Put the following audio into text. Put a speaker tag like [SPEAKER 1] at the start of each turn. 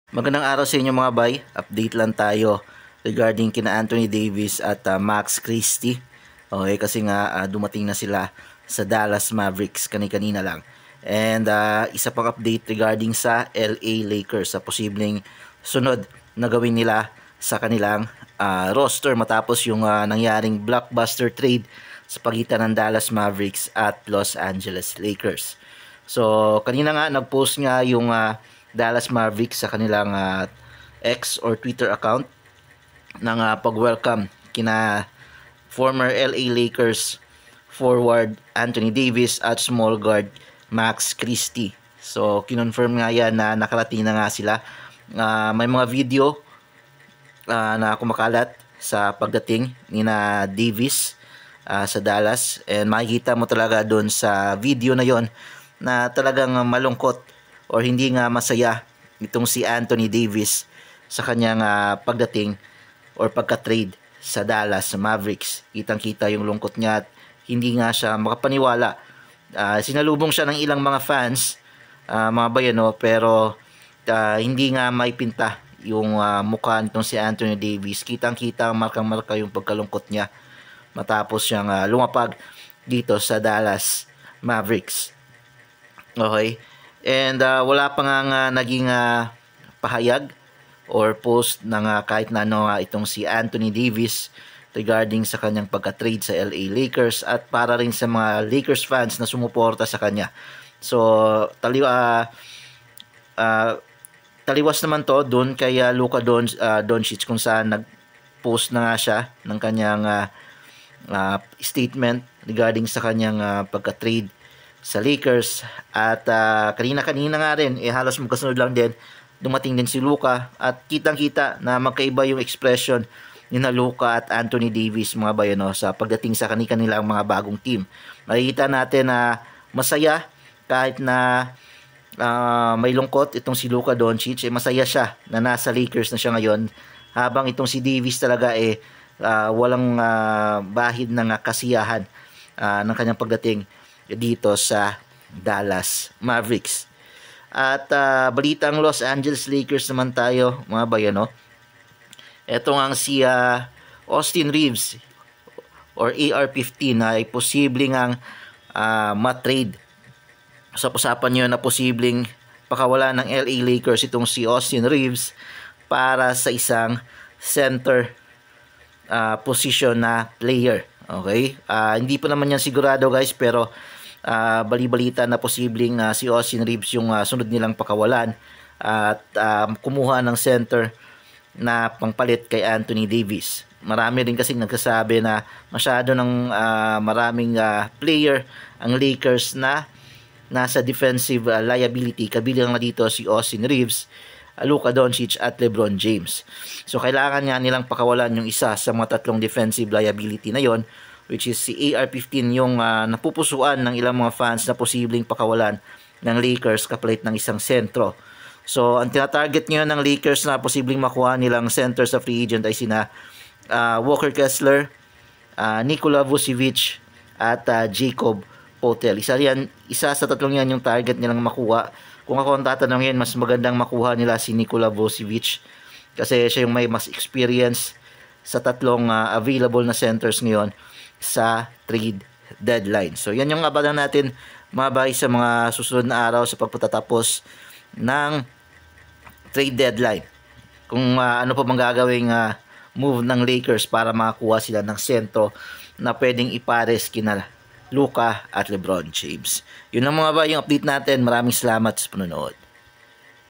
[SPEAKER 1] Magandang araw sa inyo mga bay. Update lang tayo regarding kina Anthony Davis at Max Christie. Okay, kasi nga dumating na sila sa Dallas Mavericks kanina lang. And isa pang update regarding sa LA Lakers sa posibleng sunod na gawin nila sa kanilang roster matapos yung nangyaring blockbuster trade sa pagitan ng Dallas Mavericks at Los Angeles Lakers. So kanina nga nag-post nga yung Dallas Mavericks sa kanilang X or Twitter account ng pag-welcome kina former LA Lakers forward Anthony Davis at small guard Max Christie. So kinonfirm nga yan na nakarating na nga sila. May mga video na kumakalat sa pagdating ni na Davis sa Dallas, and makikita mo talaga doon sa video na yon na talagang malungkot or hindi nga masaya itong si Anthony Davis sa kanyang pagdating or pagka-trade sa Dallas Mavericks. Kitang-kita yung lungkot niya at hindi nga siya makapaniwala. Sinalubong siya ng ilang mga fans, mga bayano, pero hindi nga maipinta yung mukha nitong si Anthony Davis. Kitang-kita, markang-marka yung pagkalungkot niya matapos siyang lumapag dito sa Dallas Mavericks. Okay? And wala pa nga naging pahayag or post ng kahit na ano itong si Anthony Davis regarding sa kanyang pagka-trade sa LA Lakers at para rin sa mga Lakers fans na sumuporta sa kanya. So taliwas naman to doon kay Luka Doncic kung saan nag-post na nga siya ng kanyang statement regarding sa kanyang pagka-trade sa Lakers. At kanina-kanina nga rin, halos magkasunod lang din, dumating din si Luka at kitang-kita na magkaiba yung expression ni na Luka at Anthony Davis, mga bayano, sa pagdating sa kanilang mga bagong team. Makikita natin na masaya kahit na may lungkot itong si Luka Doncic, masaya siya na nasa Lakers na siya ngayon, habang itong si Davis talaga walang bahid ng kasiyahan ng kanyang pagdating dito sa Dallas Mavericks. At balitang Los Angeles Lakers naman tayo, mga bayano. Ito nga si Austin Reeves or AR-15 ay posibleng ang matrade. Sa usapan nyo na posibleng pakawala ng LA Lakers itong si Austin Reeves para sa isang center position na player. Okay? Hindi pa naman yan sigurado, guys, pero bali-balita na posibleng si Austin Reeves yung sunod nilang pakawalan at kumuha ng center na pangpalit kay Anthony Davis. Marami rin kasi nagsasabi na masyado ng maraming player ang Lakers na nasa defensive liability, kabilang na dito si Austin Reeves, Luka Doncic at LeBron James. So kailangan nga nilang pakawalan yung isa sa mga tatlong defensive liability na yon, which is si AR-15, yung napupusuan ng ilang mga fans na posibleng pakawalan ng Lakers kapalit ng isang sentro. So ang tinatarget ngayon ng Lakers na posibleng makuha nilang center sa free agent ay sina Walker Kessler, Nikola Vucevic at Jacob Poeltl. Isa sa tatlong yan yung target nilang makuha. Kung ako ang tatanungin, mas magandang makuha nila si Nikola Vucevic kasi siya yung may mas experience sa tatlong available na centers ngayon sa trade deadline. So yan yung abangan natin, mga bay, sa mga susunod na araw sa pagpatatapos ng trade deadline. Kung ano pa bang gagawing move ng Lakers para makakuha sila ng sentro na pwedeng ipares kina Luka at LeBron James. Yun lang, mga bay, yung update natin. Maraming salamat sa panonood.